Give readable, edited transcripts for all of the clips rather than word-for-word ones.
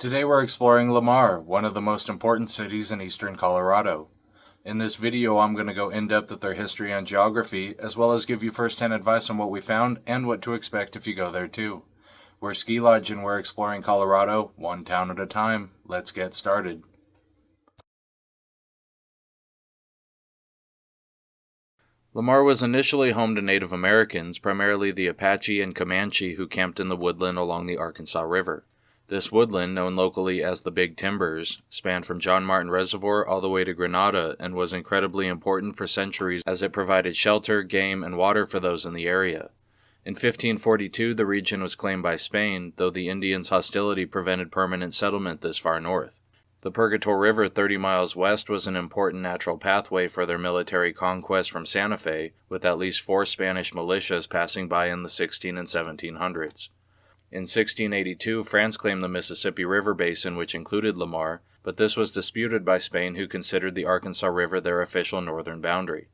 Today we're exploring Lamar, one of the most important cities in eastern Colorado. In this video I'm going to go in-depth with their history and geography, as well as give you first-hand advice on what we found and what to expect if you go there too. We're Ski Lodge and we're exploring Colorado, one town at a time. Let's get started. Lamar was initially home to Native Americans, primarily the Apache and Comanche who camped in the woodland along the Arkansas River. This woodland, known locally as the Big Timbers, spanned from John Martin Reservoir all the way to Granada and was incredibly important for centuries as it provided shelter, game, and water for those in the area. In 1542, the region was claimed by Spain, though the Indians' hostility prevented permanent settlement this far north. The Purgatoire River 30 miles west was an important natural pathway for their military conquest from Santa Fe, with at least 4 Spanish militias passing by in the 16 and 1700s. In 1682, France claimed the Mississippi River basin, which included Lamar, but this was disputed by Spain, who considered the Arkansas River their official northern boundary.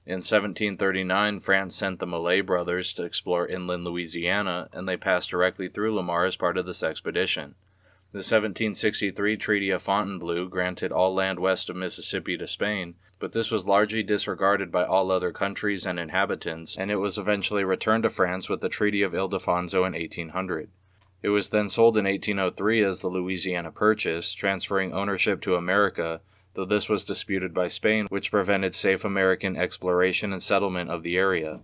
In 1739, France sent the Malay brothers to explore inland Louisiana, and they passed directly through Lamar as part of this expedition. The 1763 Treaty of Fontainebleau granted all land west of Mississippi to Spain, but this was largely disregarded by all other countries and inhabitants, and it was eventually returned to France with the Treaty of Ildefonso in 1800. It was then sold in 1803 as the Louisiana Purchase, transferring ownership to America, though this was disputed by Spain, which prevented safe American exploration and settlement of the area.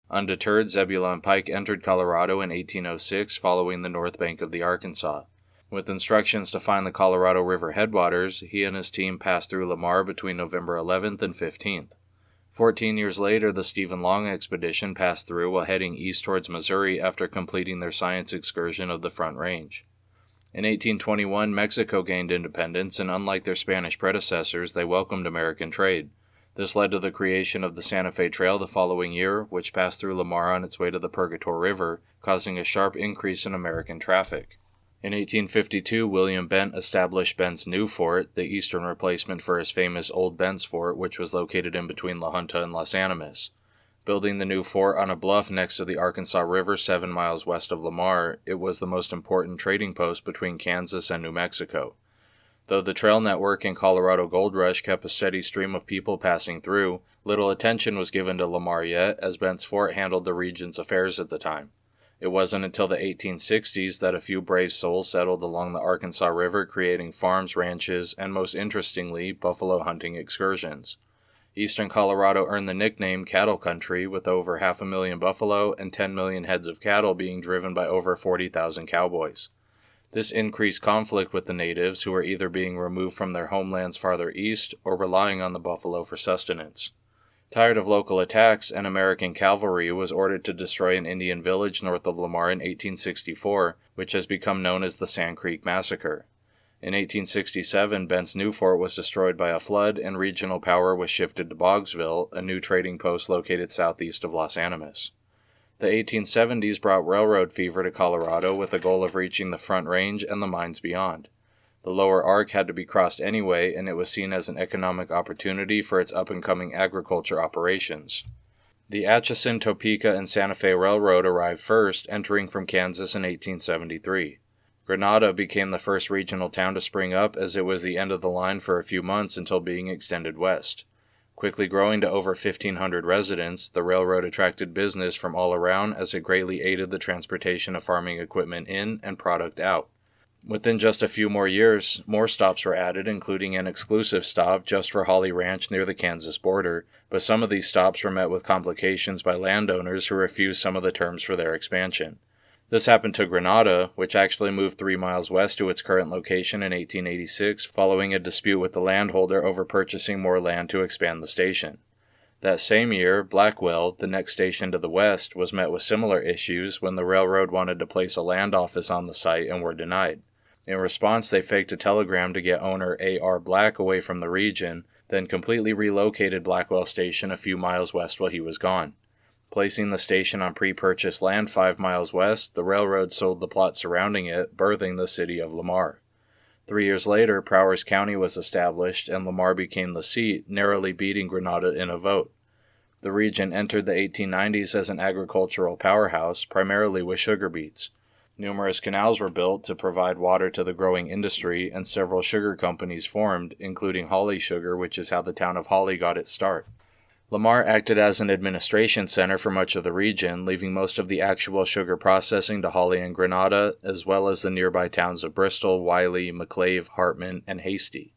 Undeterred, Zebulon Pike entered Colorado in 1806, following the north bank of the Arkansas. With instructions to find the Colorado River headwaters, he and his team passed through Lamar between November 11th and 15th. 14 years later, the Stephen Long expedition passed through while heading east towards Missouri after completing their science excursion of the Front Range. In 1821, Mexico gained independence, and unlike their Spanish predecessors, they welcomed American trade. This led to the creation of the Santa Fe Trail the following year, which passed through Lamar on its way to the Purgatoire River, causing a sharp increase in American traffic. In 1852, William Bent established Bent's New Fort, the eastern replacement for his famous Old Bent's Fort, which was located in between La Junta and Las Animas. Building the new fort on a bluff next to the Arkansas River 7 miles west of Lamar, it was the most important trading post between Kansas and New Mexico. Though the trail network and Colorado Gold Rush kept a steady stream of people passing through, little attention was given to Lamar yet, as Bent's Fort handled the region's affairs at the time. It wasn't until the 1860s that a few brave souls settled along the Arkansas River, creating farms, ranches, and most interestingly, buffalo hunting excursions. Eastern Colorado earned the nickname Cattle Country, with over 500,000 buffalo and 10 million heads of cattle being driven by over 40,000 cowboys. This increased conflict with the natives, who were either being removed from their homelands farther east or relying on the buffalo for sustenance. Tired of local attacks, an American cavalry was ordered to destroy an Indian village north of Lamar in 1864, which has become known as the Sand Creek Massacre. In 1867, Bent's New Fort was destroyed by a flood, and regional power was shifted to Boggsville, a new trading post located southeast of Las Animas. The 1870s brought railroad fever to Colorado with the goal of reaching the Front Range and the mines beyond. The lower arc had to be crossed anyway, and it was seen as an economic opportunity for its up-and-coming agriculture operations. The Atchison, Topeka, and Santa Fe Railroad arrived first, entering from Kansas in 1873. Granada became the first regional town to spring up, as it was the end of the line for a few months until being extended west. Quickly growing to over 1,500 residents, the railroad attracted business from all around as it greatly aided the transportation of farming equipment in and product out. Within just a few more years, more stops were added, including an exclusive stop just for Holly Ranch near the Kansas border, but some of these stops were met with complications by landowners who refused some of the terms for their expansion. This happened to Granada, which actually moved 3 miles west to its current location in 1886, following a dispute with the landholder over purchasing more land to expand the station. That same year, Blackwell, the next station to the west, was met with similar issues when the railroad wanted to place a land office on the site and were denied. In response, they faked a telegram to get owner A.R. Black away from the region, then completely relocated Blackwell Station a few miles west while he was gone. Placing the station on pre-purchased land 5 miles west, the railroad sold the plot surrounding it, birthing the city of Lamar. 3 years later, Prowers County was established, and Lamar became the seat, narrowly beating Granada in a vote. The region entered the 1890s as an agricultural powerhouse, primarily with sugar beets. Numerous canals were built to provide water to the growing industry, and several sugar companies formed, including Holly Sugar, which is how the town of Holly got its start. Lamar acted as an administration center for much of the region, leaving most of the actual sugar processing to Holly and Grenada, as well as the nearby towns of Bristol, Wiley, McClave, Hartman, and Hasty.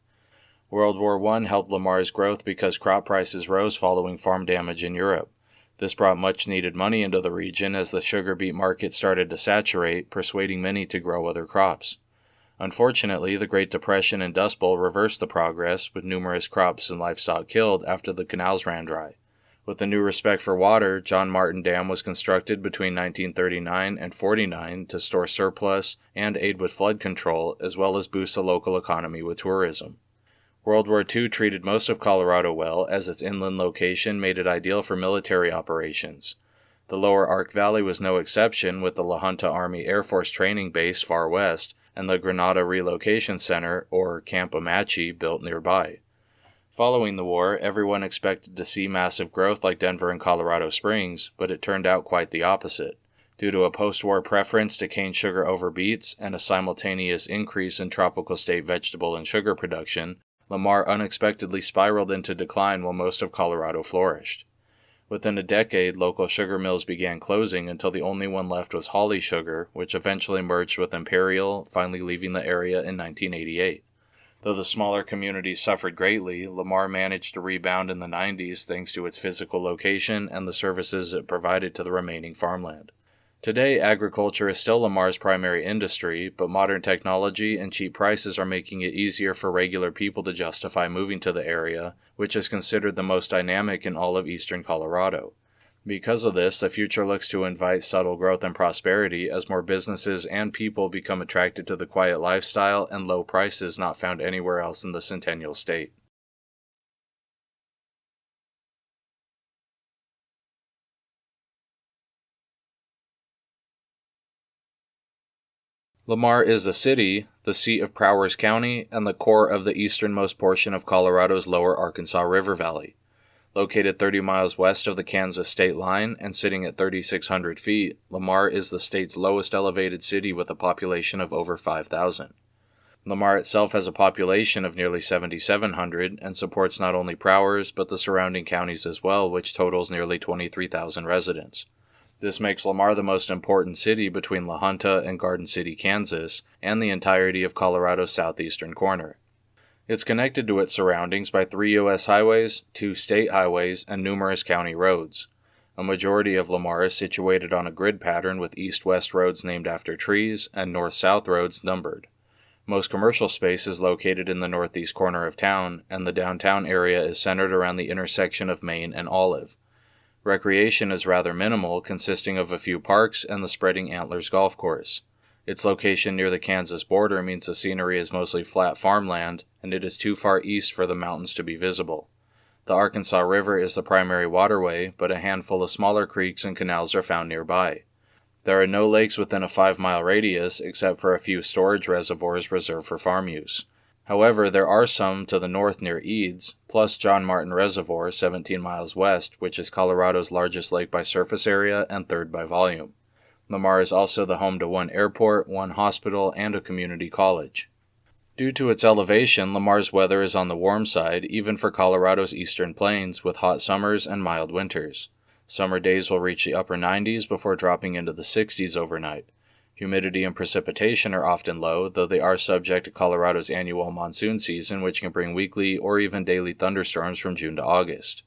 World War I helped Lamar's growth because crop prices rose following farm damage in Europe. This brought much-needed money into the region as the sugar beet market started to saturate, persuading many to grow other crops. Unfortunately, the Great Depression and Dust Bowl reversed the progress, with numerous crops and livestock killed after the canals ran dry. With a new respect for water, John Martin Dam was constructed between 1939 and 49 to store surplus and aid with flood control, as well as boost the local economy with tourism. World War II treated most of Colorado well, as its inland location made it ideal for military operations. The lower Ark Valley was no exception, with the La Junta Army Air Force Training Base far west and the Grenada Relocation Center, or Camp Apache, built nearby. Following the war, everyone expected to see massive growth like Denver and Colorado Springs, but it turned out quite the opposite. Due to a post-war preference to cane sugar over beets and a simultaneous increase in tropical state vegetable and sugar production, Lamar unexpectedly spiraled into decline while most of Colorado flourished. Within a decade, local sugar mills began closing until the only one left was Holly Sugar, which eventually merged with Imperial, finally leaving the area in 1988. Though the smaller communities suffered greatly, Lamar managed to rebound in the 90s thanks to its physical location and the services it provided to the remaining farmland. Today, agriculture is still Lamar's primary industry, but modern technology and cheap prices are making it easier for regular people to justify moving to the area, which is considered the most dynamic in all of eastern Colorado. Because of this, the future looks to invite subtle growth and prosperity as more businesses and people become attracted to the quiet lifestyle and low prices not found anywhere else in the Centennial State. Lamar is a city, the seat of Prowers County, and the core of the easternmost portion of Colorado's lower Arkansas River Valley. Located 30 miles west of the Kansas state line and sitting at 3,600 feet, Lamar is the state's lowest elevated city with a population of over 5,000. Lamar itself has a population of nearly 7,700 and supports not only Prowers but the surrounding counties as well, which totals nearly 23,000 residents. This makes Lamar the most important city between La Junta and Garden City, Kansas, and the entirety of Colorado's southeastern corner. It's connected to its surroundings by 3 U.S. highways, 2 state highways, and numerous county roads. A majority of Lamar is situated on a grid pattern with east-west roads named after trees and north-south roads numbered. Most commercial space is located in the northeast corner of town, and the downtown area is centered around the intersection of Main and Olive. Recreation is rather minimal, consisting of a few parks and the Spreading Antlers golf course. Its location near the Kansas border means the scenery is mostly flat farmland, and it is too far east for the mountains to be visible. The Arkansas River is the primary waterway, but a handful of smaller creeks and canals are found nearby. There are no lakes within a 5-mile radius, except for a few storage reservoirs reserved for farm use. However, there are some to the north near Eads, plus John Martin Reservoir 17 miles west, which is Colorado's largest lake by surface area and third by volume. Lamar is also the home to 1 airport, 1 hospital, and a community college. Due to its elevation, Lamar's weather is on the warm side, even for Colorado's eastern plains, with hot summers and mild winters. Summer days will reach the upper 90s before dropping into the 60s overnight. Humidity and precipitation are often low, though they are subject to Colorado's annual monsoon season, which can bring weekly or even daily thunderstorms from June to August.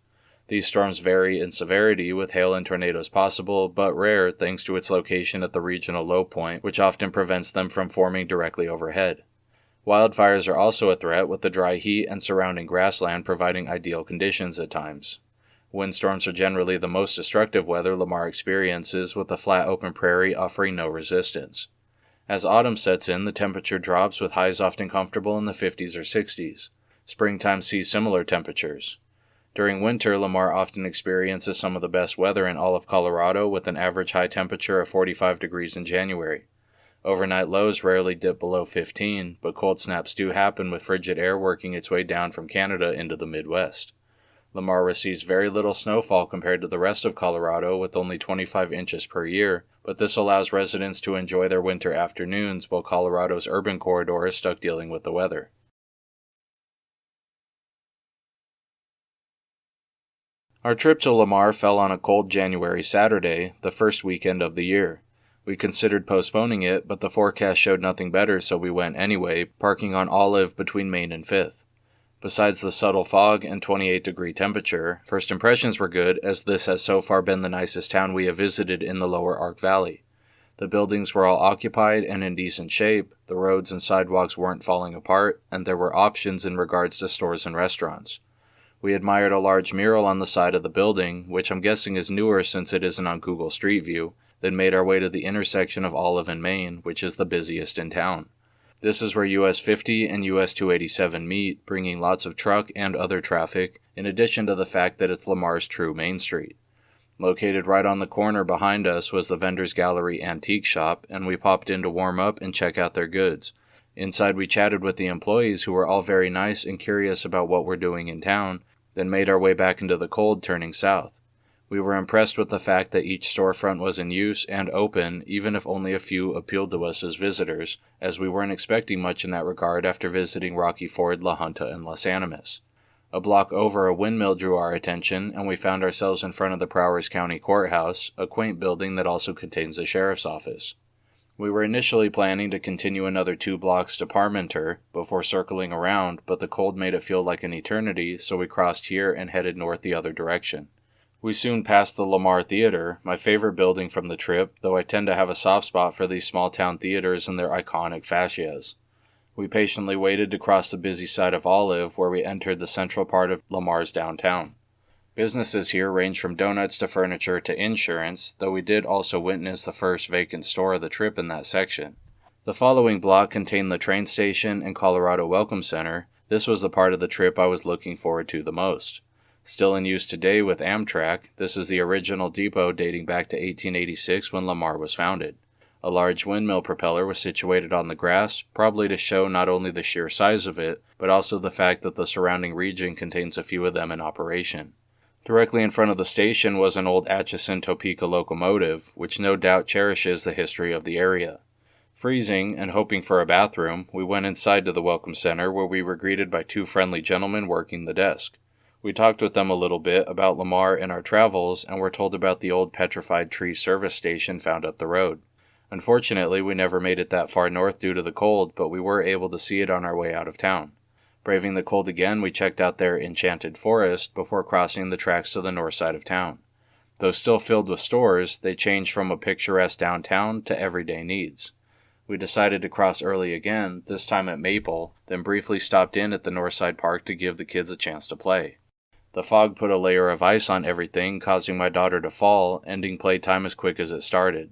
These storms vary in severity, with hail and tornadoes possible, but rare thanks to its location at the regional low point, which often prevents them from forming directly overhead. Wildfires are also a threat, with the dry heat and surrounding grassland providing ideal conditions at times. Windstorms are generally the most destructive weather Lamar experiences, with the flat open prairie offering no resistance. As autumn sets in, the temperature drops, with highs often comfortable in the 50s or 60s. Springtime sees similar temperatures. During winter, Lamar often experiences some of the best weather in all of Colorado, with an average high temperature of 45 degrees in January. Overnight lows rarely dip below 15, but cold snaps do happen, with frigid air working its way down from Canada into the Midwest. Lamar receives very little snowfall compared to the rest of Colorado, with only 25 inches per year, but this allows residents to enjoy their winter afternoons while Colorado's urban corridor is stuck dealing with the weather. Our trip to Lamar fell on a cold January Saturday, the first weekend of the year. We considered postponing it, but the forecast showed nothing better, so we went anyway, parking on Olive between Main and 5th. Besides the subtle fog and 28-degree temperature, first impressions were good, as this has so far been the nicest town we have visited in the lower Ark Valley. The buildings were all occupied and in decent shape, the roads and sidewalks weren't falling apart, and there were options in regards to stores and restaurants. We admired a large mural on the side of the building, which I'm guessing is newer since it isn't on Google Street View, then made our way to the intersection of Olive and Main, which is the busiest in town. This is where US 50 and US 287 meet, bringing lots of truck and other traffic, in addition to the fact that it's Lamar's true Main Street. Located right on the corner behind us was the Vendors Gallery Antique Shop, and we popped in to warm up and check out their goods. Inside we chatted with the employees, who were all very nice and curious about what we're doing in town, then made our way back into the cold, turning south. We were impressed with the fact that each storefront was in use and open, even if only a few appealed to us as visitors, as we weren't expecting much in that regard after visiting Rocky Ford, La Junta, and Los Animas. A block over, a windmill drew our attention, and we found ourselves in front of the Prowers County Courthouse, a quaint building that also contains the sheriff's office. We were initially planning to continue another 2 blocks to Parmenter before circling around, but the cold made it feel like an eternity, so we crossed here and headed north the other direction. We soon passed the Lamar Theater, my favorite building from the trip, though I tend to have a soft spot for these small-town theaters and their iconic fascias. We patiently waited to cross the busy side of Olive, where we entered the central part of Lamar's downtown. Businesses here range from donuts to furniture to insurance, though we did also witness the first vacant store of the trip in that section. The following block contained the train station and Colorado Welcome Center. This was the part of the trip I was looking forward to the most. Still in use today with Amtrak, this is the original depot dating back to 1886 when Lamar was founded. A large windmill propeller was situated on the grass, probably to show not only the sheer size of it, but also the fact that the surrounding region contains a few of them in operation. Directly in front of the station was an old Atchison Topeka locomotive, which no doubt cherishes the history of the area. Freezing and hoping for a bathroom, we went inside to the Welcome Center, where we were greeted by 2 friendly gentlemen working the desk. We talked with them a little bit about Lamar and our travels, and were told about the old petrified tree service station found up the road. Unfortunately, we never made it that far north due to the cold, but we were able to see it on our way out of town. Braving the cold again, we checked out their enchanted forest before crossing the tracks to the north side of town. Though still filled with stores, they changed from a picturesque downtown to everyday needs. We decided to cross early again, this time at Maple, then briefly stopped in at the Northside Park to give the kids a chance to play. The fog put a layer of ice on everything, causing my daughter to fall, ending playtime as quick as it started.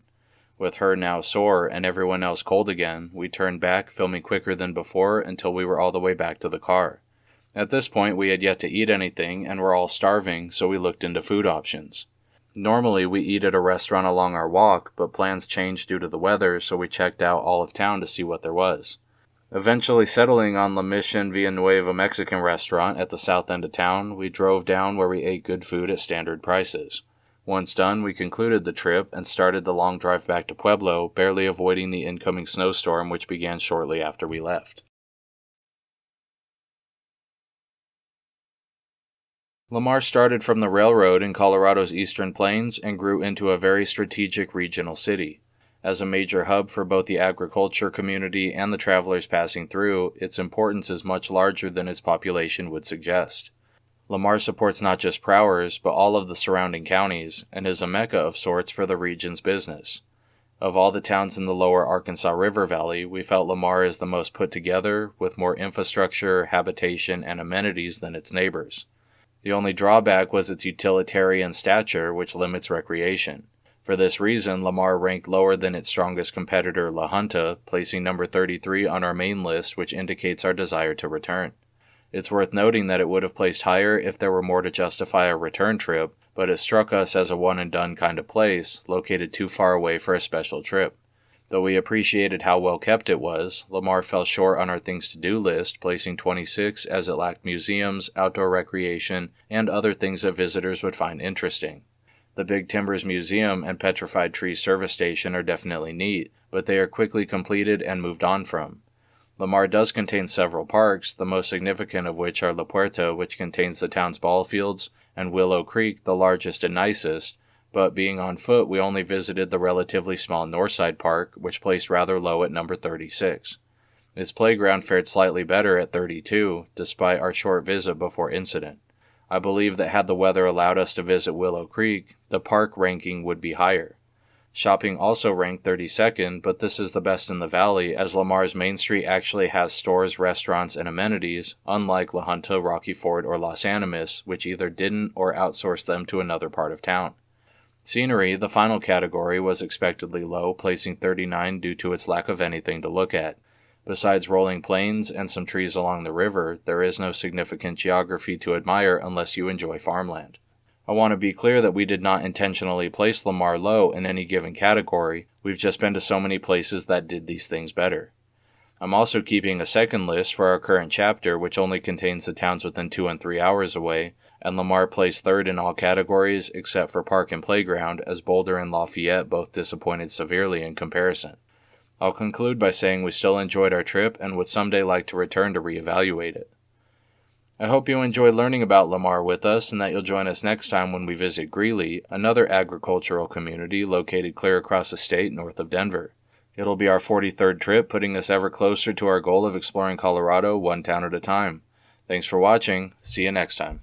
With her now sore and everyone else cold again, we turned back, filming quicker than before until we were all the way back to the car. At this point, we had yet to eat anything and were all starving, so we looked into food options. Normally, we eat at a restaurant along our walk, but plans changed due to the weather, so we checked out all of town to see what there was. Eventually settling on La Mission Villanueva Mexican restaurant at the south end of town, we drove down where we ate good food at standard prices. Once done, we concluded the trip and started the long drive back to Pueblo, barely avoiding the incoming snowstorm which began shortly after we left. Lamar started from the railroad in Colorado's eastern plains and grew into a very strategic regional city. As a major hub for both the agriculture community and the travelers passing through, its importance is much larger than its population would suggest. Lamar supports not just Prowers, but all of the surrounding counties, and is a mecca of sorts for the region's business. Of all the towns in the lower Arkansas River Valley, we felt Lamar is the most put together, with more infrastructure, habitation, and amenities than its neighbors. The only drawback was its utilitarian stature, which limits recreation. For this reason, Lamar ranked lower than its strongest competitor, La Junta, placing number 33 on our main list, which indicates our desire to return. It's worth noting that it would have placed higher if there were more to justify a return trip, but it struck us as a one-and-done kind of place, located too far away for a special trip. Though we appreciated how well kept it was, Lamar fell short on our things to do list, placing 26 as it lacked museums, outdoor recreation, and other things that visitors would find interesting. The Big Timbers Museum and Petrified Trees Service Station are definitely neat, but they are quickly completed and moved on from. Lamar does contain several parks, the most significant of which are La Puerta, which contains the town's ball fields, and Willow Creek, the largest and nicest, but being on foot we only visited the relatively small Northside Park, which placed rather low at number 36. Its playground fared slightly better at 32, despite our short visit before incident. I believe that had the weather allowed us to visit Willow Creek, the park ranking would be higher. Shopping also ranked 32nd, but this is the best in the valley, as Lamar's Main Street actually has stores, restaurants, and amenities, unlike La Junta, Rocky Ford, or Los Animas, which either didn't or outsourced them to another part of town. Scenery, the final category, was expectedly low, placing 39 due to its lack of anything to look at. Besides rolling plains and some trees along the river, there is no significant geography to admire unless you enjoy farmland. I want to be clear that we did not intentionally place Lamar low in any given category, we've just been to so many places that did these things better. I'm also keeping a second list for our current chapter, which only contains the towns within 2 and 3 hours away, and Lamar placed third in all categories except for park and playground, as Boulder and Lafayette both disappointed severely in comparison. I'll conclude by saying we still enjoyed our trip and would someday like to return to reevaluate it. I hope you enjoyed learning about Lamar with us and that you'll join us next time when we visit Greeley, another agricultural community located clear across the state north of Denver. It'll be our 43rd trip, putting us ever closer to our goal of exploring Colorado one town at a time. Thanks for watching. See you next time.